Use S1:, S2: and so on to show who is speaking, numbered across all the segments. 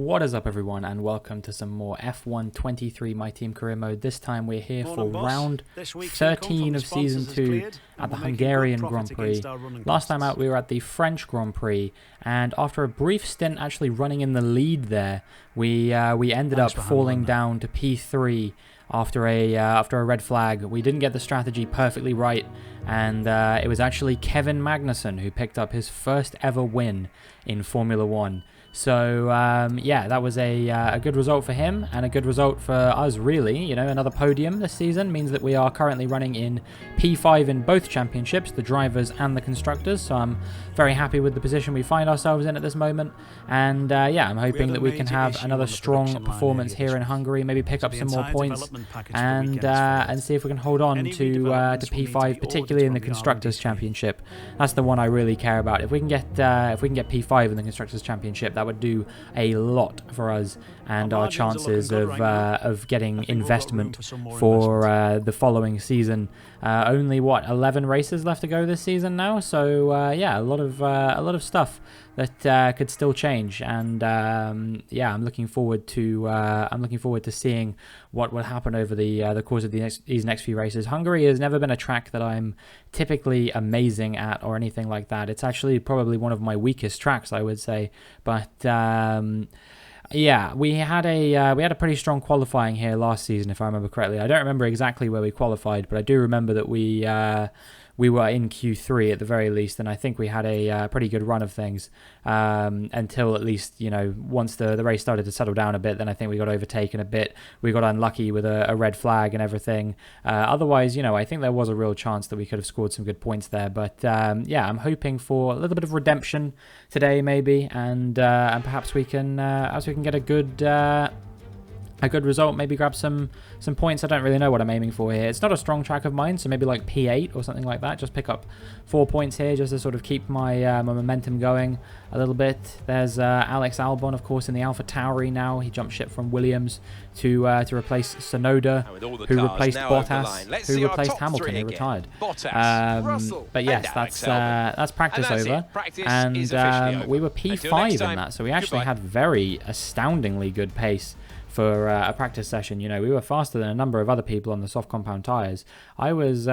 S1: What is up everyone, and welcome to some more F1 23 My Team Career Mode. This time we're here for round 13 of Season 2 at the Hungarian Grand Prix. Last time out we were at the French Grand Prix, and after a brief stint actually running in the lead there, we ended up falling down to P3 after a red flag. We didn't get the strategy perfectly right, and it was actually Kevin Magnussen who picked up his first ever win in Formula 1. So, yeah, that was a good result for him and a good result for us, really. You know, another podium this season means that we are currently running in P5 in both championships, the drivers and the constructors. So I'm very happy with the position we find ourselves in at this moment. And, yeah, I'm hoping that we can have another strong performance here in Hungary, maybe pick up some more points and see if we can hold on to P5, particularly in the Constructors' Championship. That's the one I really care about. If we can get P5 in the Constructors' Championship, that would do a lot for us and our chances of getting investment for the following season. Only what, 11 races left to go this season now, so yeah, a lot of stuff that could still change, and yeah, I'm looking forward to seeing what will happen over the course of these next few races. Hungary has never been a track that I'm typically amazing at or anything like that. It's actually probably one of my weakest tracks, I would say, but yeah, we had a pretty strong qualifying here last season, if I remember correctly. I don't remember exactly where we qualified, but I do remember that we were in Q3 at the very least, and I think we had a pretty good run of things until, at least, you know, once the race started to settle down a bit. Then I think we got overtaken a bit. We got unlucky with a red flag and everything. Otherwise, you know, I think there was a real chance that we could have scored some good points there. But yeah, I'm hoping for a little bit of redemption today, maybe, and perhaps we can get a good result, maybe grab some points. I don't really know what I'm aiming for here. It's not a strong track of mine, so maybe like P8 or something like that. Just pick up 4 points here just to sort of keep my my momentum going a little bit. There's Alex Albon, of course, in the Alpha Tauri now. He jumped ship from Williams to replace Sonoda, who replaced Bottas, who replaced Hamilton, who retired. But yes, that's practice over, and we were P5 in that, so we actually had very astoundingly good pace for a practice session. You know, we were faster than a number of other people on the soft compound tires. I was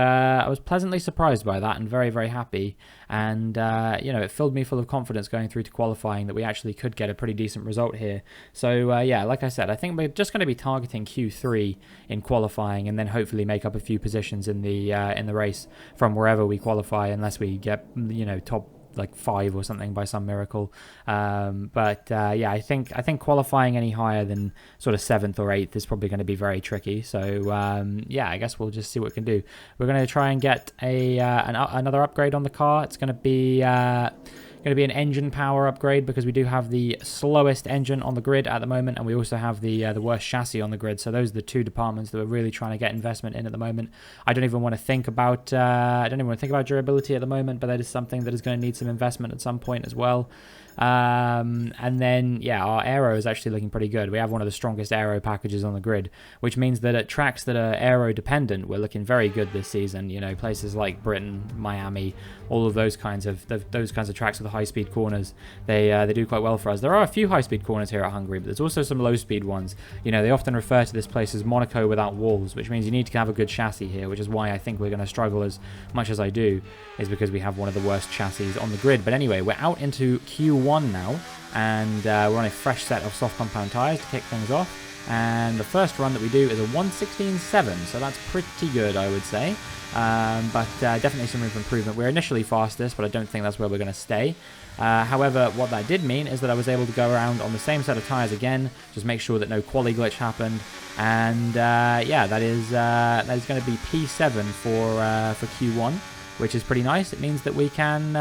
S1: pleasantly surprised by that and very, very happy. And you know, it filled me full of confidence going through to qualifying that we actually could get a pretty decent result here. So yeah, like I said, I think we're just going to be targeting Q3 in qualifying, and then hopefully make up a few positions in the race from wherever we qualify, unless we get, you know, top like 5 or something by some miracle. But yeah, I think qualifying any higher than sort of 7th or 8th is probably going to be very tricky. So yeah, I guess we'll just see what we can do. We're going to try and get another upgrade on the car. It's going to be an engine power upgrade, because we do have the slowest engine on the grid at the moment, and we also have the worst chassis on the grid. So those are the two departments that we're really trying to get investment in at the moment. I don't even want to think about durability at the moment, but that is something that is going to need some investment at some point as well. And then yeah, our aero is actually looking pretty good. We have one of the strongest aero packages on the grid, which means that at tracks that are aero dependent, we're looking very good this season. You know, places like Britain, Miami, all of those kinds of tracks with the high speed corners, they do quite well for us. There are a few high speed corners here at Hungary, but there's also some low speed ones. You know, they often refer to this place as Monaco without walls, which means you need to have a good chassis here, which is why I think we're going to struggle as much as I do, is because we have one of the worst chassis on the grid. But anyway, we're out into Q1 now, and we're on a fresh set of soft compound tires to kick things off. And the first run that we do is a 1:16.7, so that's pretty good, I would say. But definitely some room for improvement. We're initially fastest, but I don't think that's where we're going to stay. However, what that did mean is that I was able to go around on the same set of tires again, just make sure that no quali glitch happened. And yeah, that is going to be P7 for Q1, which is pretty nice. It means that we can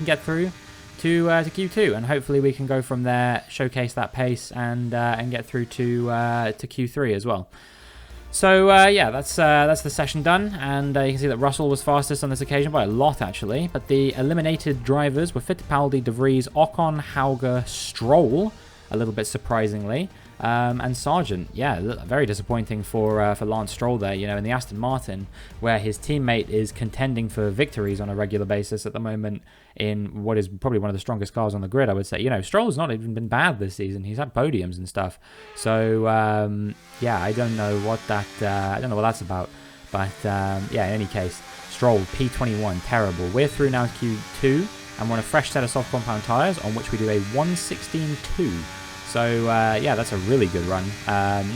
S1: get through to Q2, and hopefully we can go from there, showcase that pace, and get through to Q3 as well. So yeah, that's the session done, and you can see that Russell was fastest on this occasion by a lot, actually. But the eliminated drivers were Fittipaldi, De Vries, Ocon, Hauger, Stroll, a little bit surprisingly. And Sargent, yeah, very disappointing for Lance Stroll there, you know, in the Aston Martin, where his teammate is contending for victories on a regular basis at the moment in what is probably one of the strongest cars on the grid, I would say. You know, Stroll's not even been bad this season. He's had podiums and stuff. So, yeah, I don't know what that's about. But, yeah, in any case, Stroll, P21, terrible. We're through now to Q2, and we're on a fresh set of soft compound tyres on which we do a 1:16.2. So, yeah, that's a really good run.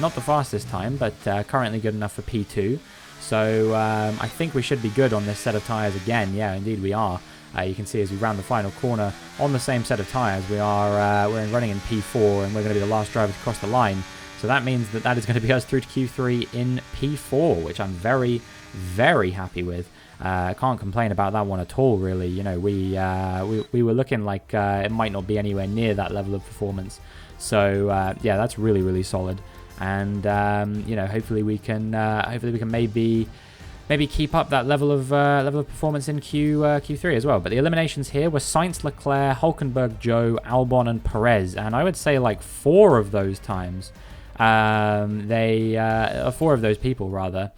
S1: Not the fastest time, but currently good enough for P2. So, I think we should be good on this set of tyres again. Yeah, indeed we are. You can see as we round the final corner on the same set of tyres, we're running in P4, and we're going to be the last driver to cross the line. So that means that is going to be us through to Q3 in P4, which I'm very, very happy with. Can't complain about that one at all, really. You know, we were looking like it might not be anywhere near that level of performance. So yeah, that's really, really solid. And you know, hopefully we can maybe keep up that level of performance in Q3 as well. But the eliminations here were Sainz, Leclerc, Hülkenberg, Joe, Albon, and Perez. And I would say like 4 of those times, 4 of those people rather.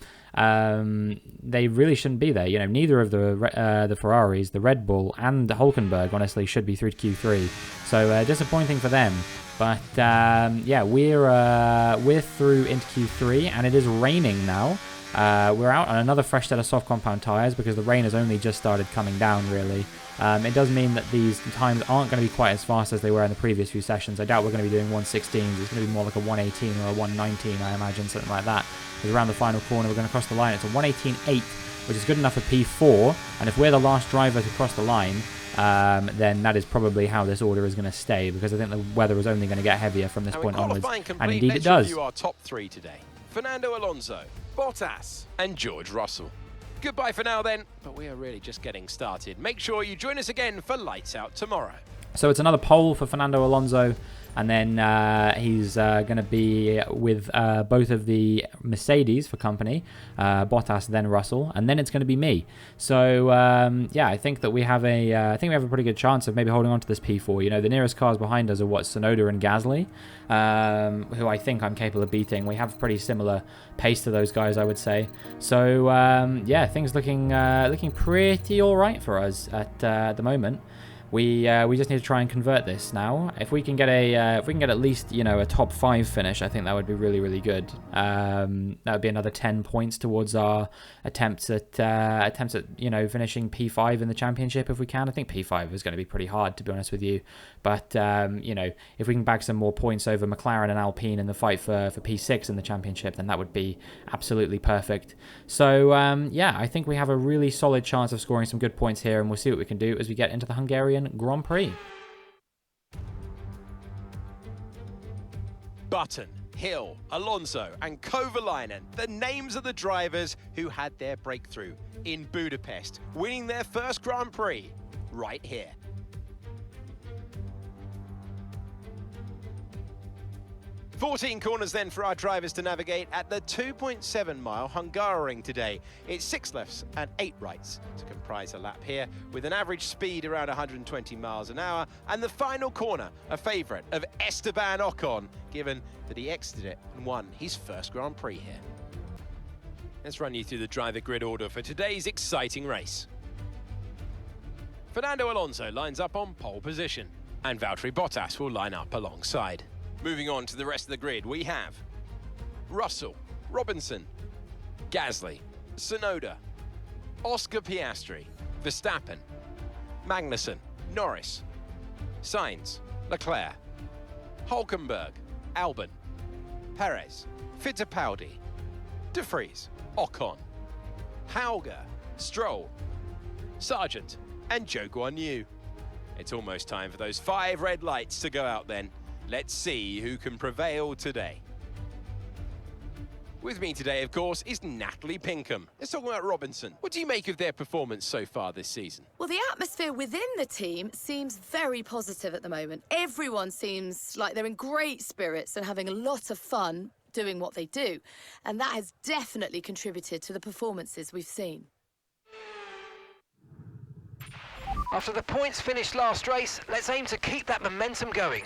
S1: They really shouldn't be there. You know, neither of the Ferraris, the Red Bull, and the Hülkenberg, honestly, should be through to Q3. So disappointing for them. But yeah, we're through into Q3, and it is raining now. We're out on another fresh set of soft compound tyres because the rain has only just started coming down, really. It does mean that these times aren't going to be quite as fast as they were in the previous few sessions. I doubt we're going to be doing 1:16s. It's going to be more like a 1:18 or a 1:19, I imagine, something like that. Because around the final corner, we're going to cross the line. It's a 1:18.8, which is good enough for P4. And if we're the last driver to cross the line, then that is probably how this order is going to stay, because I think the weather is only going to get heavier from this point onwards. And indeed it does.
S2: Our top 3 today: Fernando Alonso, Bottas, and George Russell. Goodbye for now then, but we are really just getting started. Make sure you join us again for Lights Out tomorrow.
S1: So it's another pole for Fernando Alonso, and then he's going to be with both of the Mercedes for company, Bottas, then Russell, and then it's going to be me. So yeah, I think that we have a pretty good chance of maybe holding on to this P4. You know, the nearest cars behind us are Tsunoda and Gasly, who I think I'm capable of beating. We have pretty similar pace to those guys, I would say. So yeah, things looking pretty all right for us at the moment. We just need to try and convert this now. If we can get at least, you know, a top 5 finish, I think that would be really, really good. That would be another 10 points towards our attempts at you know, finishing P5 in the championship if we can. I think P5 is going to be pretty hard, to be honest with you. But you know, if we can bag some more points over McLaren and Alpine in the fight for P6 in the championship, then that would be absolutely perfect. So yeah, I think we have a really solid chance of scoring some good points here, and we'll see what we can do as we get into the Hungarian Grand Prix.
S2: Button, Hill, Alonso, and Kovalainen, the names of the drivers who had their breakthrough in Budapest, winning their first Grand Prix right here. "14 corners then for our drivers to navigate at the 2.7-mile Hungaroring today. It's 6 lefts and 8 rights to comprise a lap here, with an average speed around 120 miles an hour, and the final corner a favourite of Esteban Ocon, given that he exited it and won his first Grand Prix here. Let's run you through the driver grid order for today's exciting race. Fernando Alonso lines up on pole position, and Valtteri Bottas will line up alongside. Moving on to the rest of the grid, we have Russell, Robinson, Gasly, Tsunoda, Oscar Piastri, Verstappen, Magnussen, Norris, Sainz, Leclerc, Hülkenberg, Albon, Perez, Fittipaldi, De Vries, Ocon, Hauger, Stroll, Sargent, and Zhou Guanyu. It's almost time for those 5 red lights to go out then. Let's see who can prevail today. With me today, of course, is Natalie Pinkham. Let's talk about Robinson. What do you make of their performance so far this season?
S3: Well, the atmosphere within the team seems very positive at the moment. Everyone seems like they're in great spirits and having a lot of fun doing what they do. And that has definitely contributed to the performances we've seen.
S4: After the points finished last race, let's aim to keep that momentum going.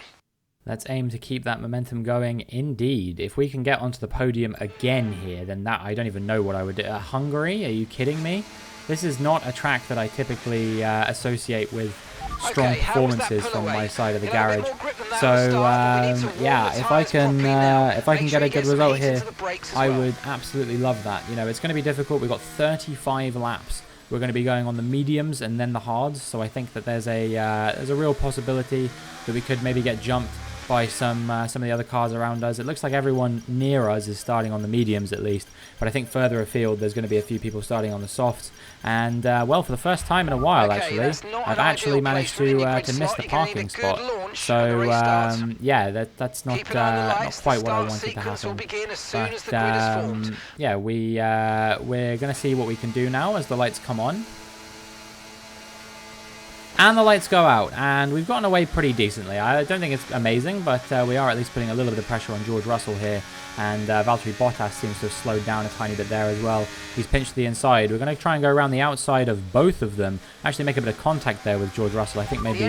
S1: Let's aim to keep that momentum going. Indeed, if we can get onto the podium again here, then that, I don't even know what I would do. Hungary? Are you kidding me? This is not a track that I typically associate with strong performances from my side of the garage. So yeah, if I can get a good result here, I would absolutely love that. You know, it's going to be difficult. We've got 35 laps. We're going to be going on the mediums and then the hards. So I think that there's a real possibility that we could maybe get jumped by some of the other cars around us. It looks like everyone near us is starting on the mediums at least, but I think further afield there's going to be a few people starting on the softs. And well, for the first time in a while, actually, I've actually managed to miss the parking spot. So yeah, that's not quite what I wanted to happen. But yeah, we're going to see what we can do now as the lights come on. And the lights go out, and we've gotten away pretty decently. I don't think it's amazing, but we are at least putting a little bit of pressure on George Russell here. And Valtteri Bottas seems to have slowed down a tiny bit there as well. He's pinched the inside. We're going to try and go around the outside of both of them. Actually make a bit of contact there with George Russell. I think maybe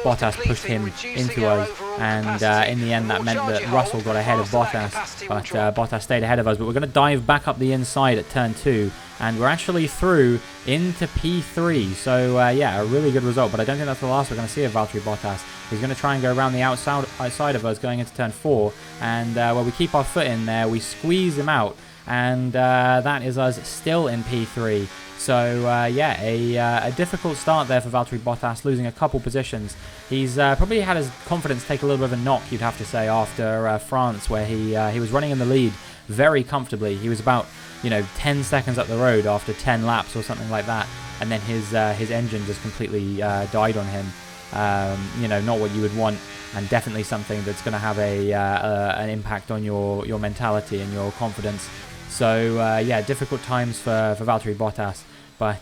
S1: Bottas pushed him into us. And in the end that meant that Russell got ahead of Bottas. But Bottas stayed ahead of us. But we're going to dive back up the inside at turn 2. And we're actually through into P3. So yeah, a really good result. But I don't think that's the last we're going to see of Valtteri Bottas. He's going to try and go around the outside of us going into turn 4. And where we keep our foot in there, we squeeze him out. And that is us still in P3. So yeah, a difficult start there for Valtteri Bottas, losing a couple positions. He's probably had his confidence take a little bit of a knock, you'd have to say, after France, where he was running in the lead very comfortably. He was about 10 seconds up the road after 10 laps or something like that, and then his engine just completely died on him. Not what you would want, and definitely something that's going to have an impact on your mentality and your confidence. So yeah, difficult times for Valtteri Bottas, but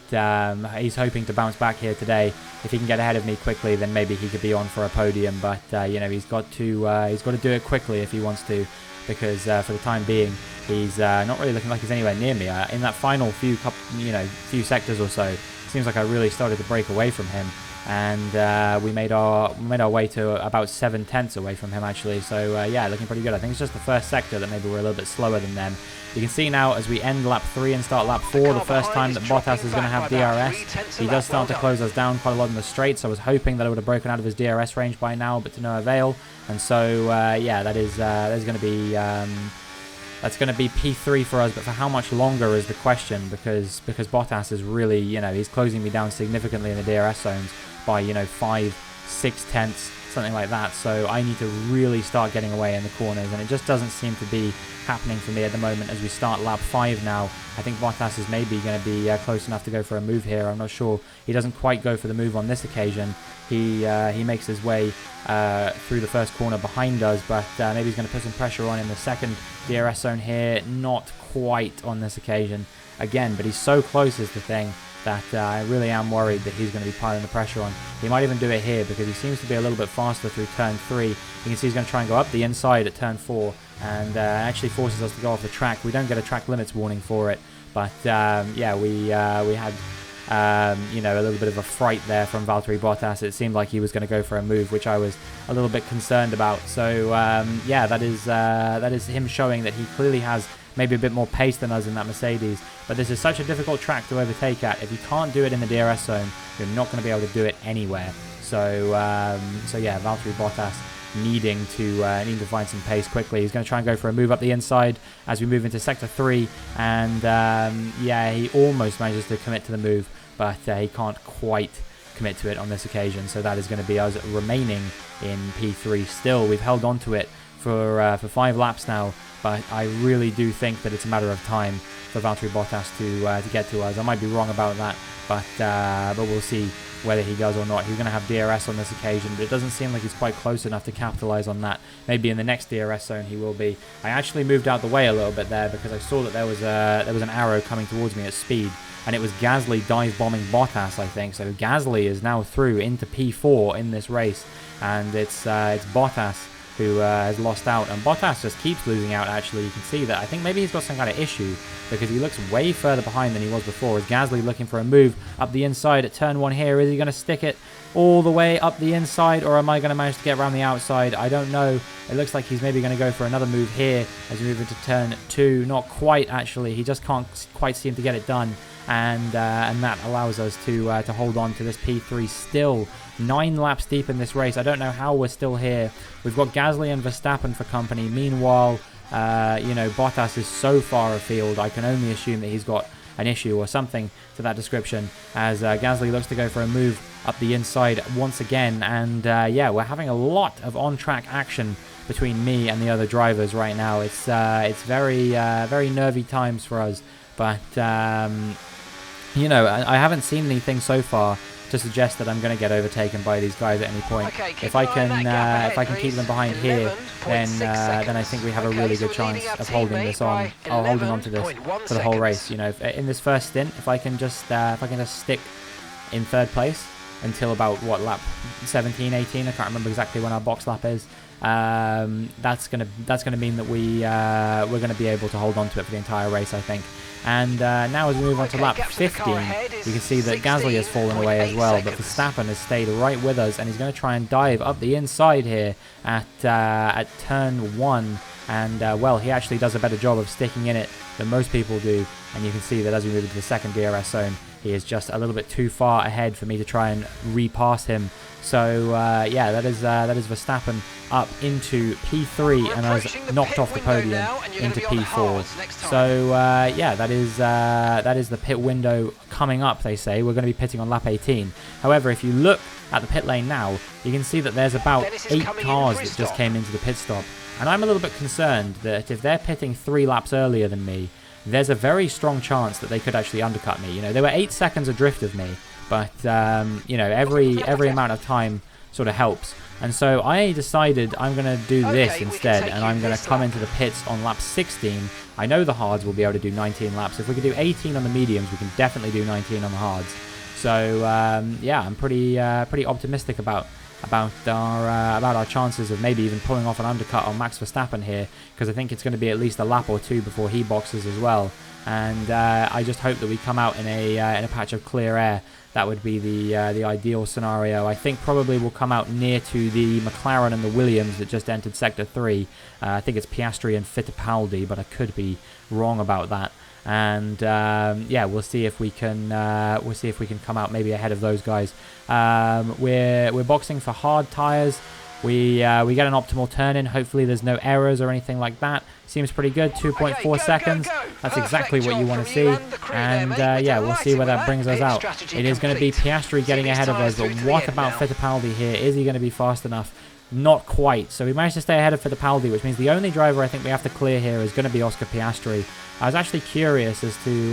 S1: he's hoping to bounce back here today. If he can get ahead of me quickly, then maybe he could be on for a podium. But he's got to do it quickly if he wants to, because for the time being, he's not really looking like he's anywhere near me. In that final few sectors or so, it seems like I really started to break away from him. And we made our way to about 7/10 away from him, actually. So yeah, looking pretty good. I think it's just the first sector that maybe we're a little bit slower than them. You can see now as we end lap 3 and start lap 4, the first time that Bottas is going to have DRS. He does start to close us down quite a lot in the straights. I was hoping that I would have broken out of his DRS range by now, but to no avail. And so yeah, that's going to be P3 for us, but for how much longer is the question, because Bottas is really, he's closing me down significantly in the DRS zones by 5-6 tenths, something like that. So I need to really start getting away in the corners, and it just doesn't seem to be happening for me at the moment as we start lap 5 now. I think Bottas is maybe going to be close enough to go for a move here. I'm not sure. He doesn't quite go for the move on this occasion. He makes his way through the first corner behind us, but maybe he's going to put some pressure on in the second DRS zone here. Not quite on this occasion again, but he's so close is the thing that I really am worried that he's going to be piling the pressure on. He might even do it here because he seems to be a little bit faster through turn 3. You can see he's going to try and go up the inside at turn 4 and actually forces us to go off the track. We don't get a track limits warning for it, but yeah, we had a little bit of a fright there from Valtteri Bottas. It seemed like he was going to go for a move, which I was a little bit concerned about. So yeah, that is him showing that he clearly has maybe a bit more pace than us in that Mercedes. But this is such a difficult track to overtake at. If you can't do it in the DRS zone, you're not going to be able to do it anywhere. So yeah, Valtteri Bottas needing to find some pace quickly. He's going to try and go for a move up the inside as we move into sector 3, and yeah, he almost manages to commit to the move, but he can't quite commit to it on this occasion. So that is going to be us remaining in P3 still. We've held on to it for 5 laps now, but I really do think that it's a matter of time for Valtteri Bottas to get to us. I might be wrong about that, but we'll see whether he does or not. He's going to have DRS on this occasion, but it doesn't seem like he's quite close enough to capitalize on that. Maybe in the next DRS zone he will be. I actually moved out the way a little bit there because I saw that there was an arrow coming towards me at speed, and it was Gasly dive bombing Bottas, I think. So Gasly is now through into P4 in this race, and it's Bottas who has lost out, and Bottas just keeps losing out. Actually, you can see that. I think maybe he's got some kind of issue because he looks way further behind than he was before. As Gasly looking for a move up the inside at turn 1 here. Is he going to stick it all the way up the inside, or am I going to manage to get around the outside? I don't know. It looks like he's maybe going to go for another move here as we move into turn 2. Not quite, actually. He just can't quite seem to get it done, and that allows us to hold on to this P3 still. 9 laps deep in this race. I don't know how we're still here. We've got Gasly and Verstappen for company. Meanwhile, Bottas is so far afield. I can only assume that he's got an issue or something to that description, as Gasly looks to go for a move up the inside once again. And we're having a lot of on-track action between me and the other drivers right now. It's very very nervy times for us, but I haven't seen anything so far to suggest that I'm going to get overtaken by these guys at any point. If I can keep them behind here, then I think we have a really good chance of holding this on, or holding on to this for the whole race. You know, in this first stint, if I can just stick in 3rd place until about what, lap 17, 18. I can't remember exactly when our box lap is. That's gonna mean that we're gonna be able to hold on to it for the entire race, I think. And now as we move on to lap 15, you can see that Gasly has fallen away as well, but Verstappen has stayed right with us, and he's going to try and dive up the inside here at turn 1. And well, he actually does a better job of sticking in it than most people do, and you can see that as we move into the 2nd DRS zone, he is just a little bit too far ahead for me to try and repass him. So that is Verstappen up into P3 and has knocked off the podium into P4. So that is the pit window coming up. They say we're going to be pitting on lap 18. However, if you look at the pit lane now, you can see that there's about 8 cars that just came into the pit stop, and I'm a little bit concerned that if they're pitting 3 laps earlier than me, there's a very strong chance that they could actually undercut me. You know, they were 8 seconds adrift of me, but every amount of time sort of helps. And so I decided I'm going to do this instead, and I'm going to come into the pits on lap 16. I know the hards will be able to do 19 laps. If we could do 18 on the mediums, we can definitely do 19 on the hards. So I'm pretty optimistic about our chances of maybe even pulling off an undercut on Max Verstappen here, because I think it's going to be at least a lap or 2 before he boxes as well. And I just hope that we come out in a patch of clear air. That would be the ideal scenario. I think probably we'll come out near to the McLaren and the Williams that just entered Sector 3. I think it's Piastri and Fittipaldi, but I could be wrong about that. And we'll see if we can come out maybe ahead of those guys. We're boxing for hard tires. We get an optimal turn in. Hopefully there's no errors or anything like that. Seems pretty good. 2.4 seconds. That's exactly what you want to see. And we'll see where that brings us out. It is going to be Piastri getting ahead of us, but what about Fittipaldi here? Is he going to be fast enough? Not quite. So we managed to stay ahead of Fittipaldi, which means the only driver I think we have to clear here is going to be Oscar Piastri. I was actually curious as to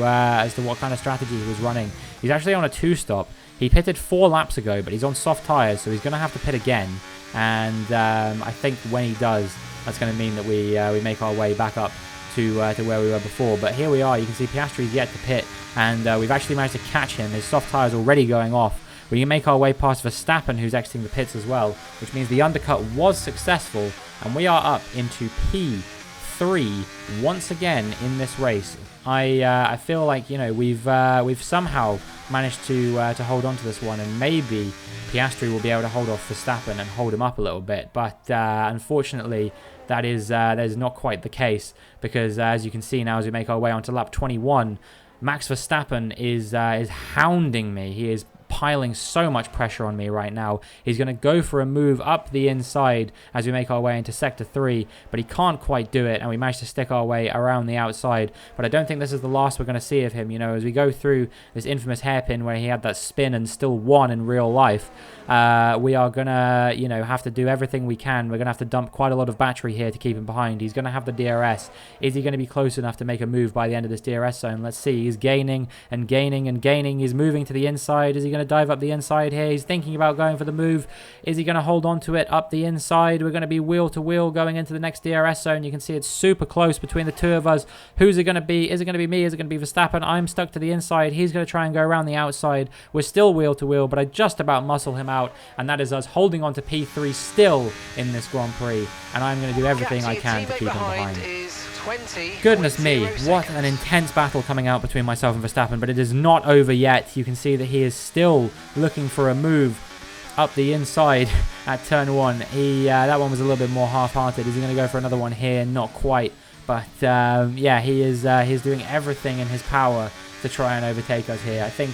S1: what kind of strategy he was running. He's actually on a 2-stop. He pitted 4 laps ago, but he's on soft tyres, so he's going to have to pit again. And I think when he does, that's going to mean that we make our way back up to where we were before. But here we are. You can see Piastri's yet to pit, and we've actually managed to catch him. His soft tyres already going off. We can make our way past Verstappen, who's exiting the pits as well, which means the undercut was successful, and we are up into P3 once again in this race. I feel like we've somehow managed to hold on to this one, and maybe Piastri will be able to hold off Verstappen and hold him up a little bit. But unfortunately, that is not quite the case, because as you can see now, as we make our way onto lap 21, Max Verstappen is hounding me. He is piling so much pressure on me right now. He's going to go for a move up the inside as we make our way into Sector 3, but he can't quite do it, and we managed to stick our way around the outside. But I don't think this is the last we're going to see of him. You know, as we go through this infamous hairpin where he had that spin and still won in real life, we are going to, have to do everything we can. We're going to have to dump quite a lot of battery here to keep him behind. He's going to have the DRS. Is he going to be close enough to make a move by the end of this DRS zone? Let's see. He's gaining and gaining and gaining. He's moving to the inside. Is he going going to dive up the inside here. He's thinking about going for the move. Is he going to hold on to it up the inside? We're going to be wheel to wheel going into the next DRS zone. You can see it's super close between the two of us. Who's it going to be? Is it going to be me? Is it going to be Verstappen? I'm stuck to the inside. He's going to try and go around the outside. We're still wheel to wheel, but I just about muscle him out, and that is us holding on to P3 still in this Grand Prix, and I'm going to do everything I can to keep him behind. Goodness me, what an intense battle coming out between myself and Verstappen, but it is not over yet. You can see that he is still looking for a move up the inside at turn 1. That one was a little bit more half-hearted. Is he going to go for another one here? Not quite, but yeah, he's doing everything in his power to try and overtake us here. I think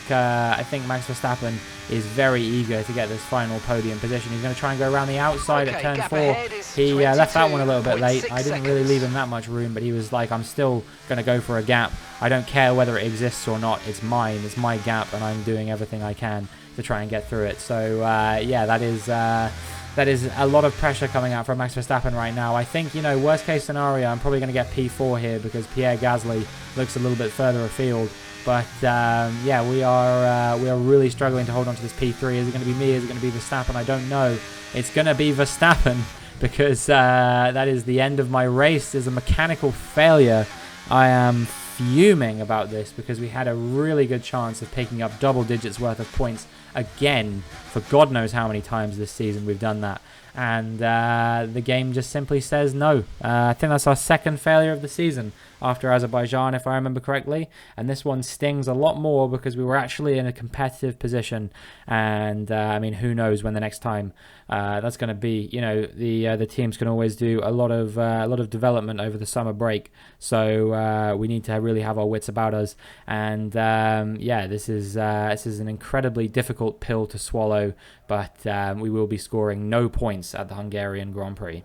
S1: Max Verstappen is very eager to get this final podium position. He's going to try and go around the outside at turn 4. He left that one a little bit late. I didn't really leave him that much room, but he was like, I'm still going to go for a gap. I don't care whether it exists or not. It's mine. It's my gap, and I'm doing everything I can to try and get through it. So yeah, that is a lot of pressure coming out from Max Verstappen right now. I think, you know, worst case scenario, I'm probably going to get P4 here because Pierre Gasly looks a little bit further afield. But yeah, we are really struggling to hold on to this P3. Is it going to be me? Is it going to be Verstappen? I don't know. It's going to be Verstappen because that is the end of my race. Is a mechanical failure. I am fuming about this because we had a really good chance of picking up double digits worth of points again for God knows how many times this season we've done that. And the game just simply says no. I think that's our second failure of the season after Azerbaijan, if I remember correctly. And this one stings a lot more because we were actually in a competitive position. And I mean, who knows when the next time that's going to be. You know, the teams can always do a lot of development over the summer break. So we need to really have our wits about us. And yeah, this is an incredibly difficult pill to swallow. But we will be scoring no points at the Hungarian Grand Prix.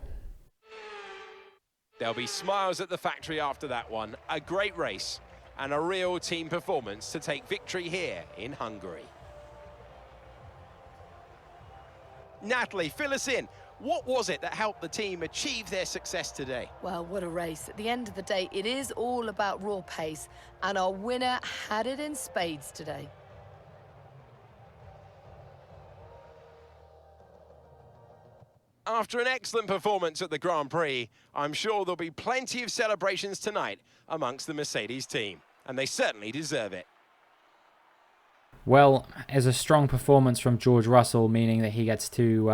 S2: There'll be smiles at the factory after that one. A great race and a real team performance to take victory here in Hungary. Natalie, fill us in. What was it that helped the team achieve their success today?
S3: Well, what a race. At the end of the day, it is all about raw pace, and our winner had it in spades today.
S2: After an excellent performance at the Grand Prix, I'm sure there'll be plenty of celebrations tonight amongst the Mercedes team, and they certainly deserve it.
S1: Well, it's a strong performance from George Russell, meaning that he gets to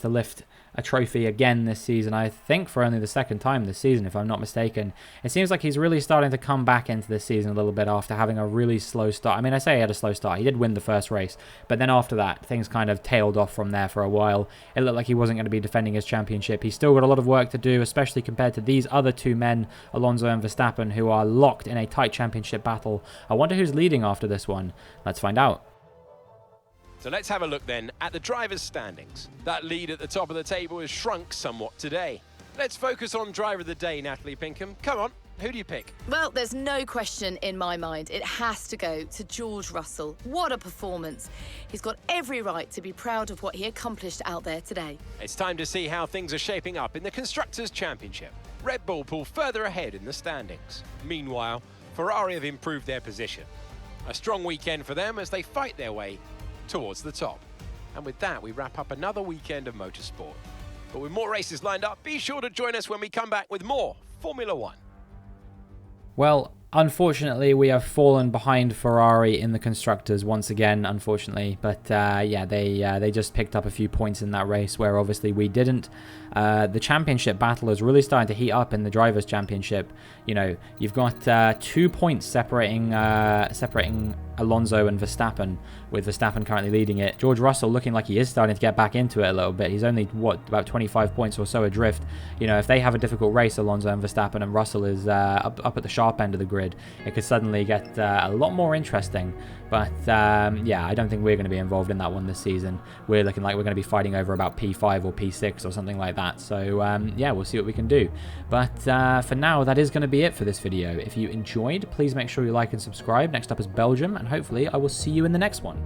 S1: lift a trophy again this season. I think for only the second time this season, if I'm not mistaken. It seems like he's really starting to come back into this season a little bit after having a really slow start. I mean, I say he had a slow start. He did win the first race, but then after that, things kind of tailed off from there for a while. It looked like he wasn't going to be defending his championship. He's still got a lot of work to do, especially compared to these other two men, Alonso and Verstappen, who are locked in a tight championship battle. I wonder who's leading after this one. Let's find out.
S2: So let's have a look then at the drivers' standings. That lead at the top of the table has shrunk somewhat today. Let's focus on driver of the day, Natalie Pinkham. Come on, who do you pick?
S3: Well, there's no question in my mind. It has to go to George Russell. What a performance. He's got every right to be proud of what he accomplished out there today.
S2: It's time to see how things are shaping up in the Constructors' Championship. Red Bull pull further ahead in the standings. Meanwhile, Ferrari have improved their position. A strong weekend for them as they fight their way towards the top. And with that, we wrap up another weekend of motorsport. But with more races lined up, be sure to join us when we come back with more Formula One.
S1: Well, unfortunately, we have fallen behind Ferrari in the Constructors once again, unfortunately. But yeah, they just picked up a few points in that race where obviously we didn't. The championship battle is really starting to heat up in the Drivers' Championship. You know, you've got 2 points separating Alonso and Verstappen, with Verstappen currently leading it. George Russell looking like he is starting to get back into it a little bit. He's only, what, about 25 points or so adrift. You know, if they have a difficult race, Alonso and Verstappen, and Russell is up at the sharp end of the grid, it could suddenly get a lot more interesting. But yeah, I don't think we're going to be involved in that one this season. We're looking like we're going to be fighting over about P5 or P6 or something like that. So yeah, we'll see what we can do. But for now, that is going to be it for this video. If you enjoyed, please make sure you like and subscribe. Next up is Belgium, and hopefully I will see you in the next one.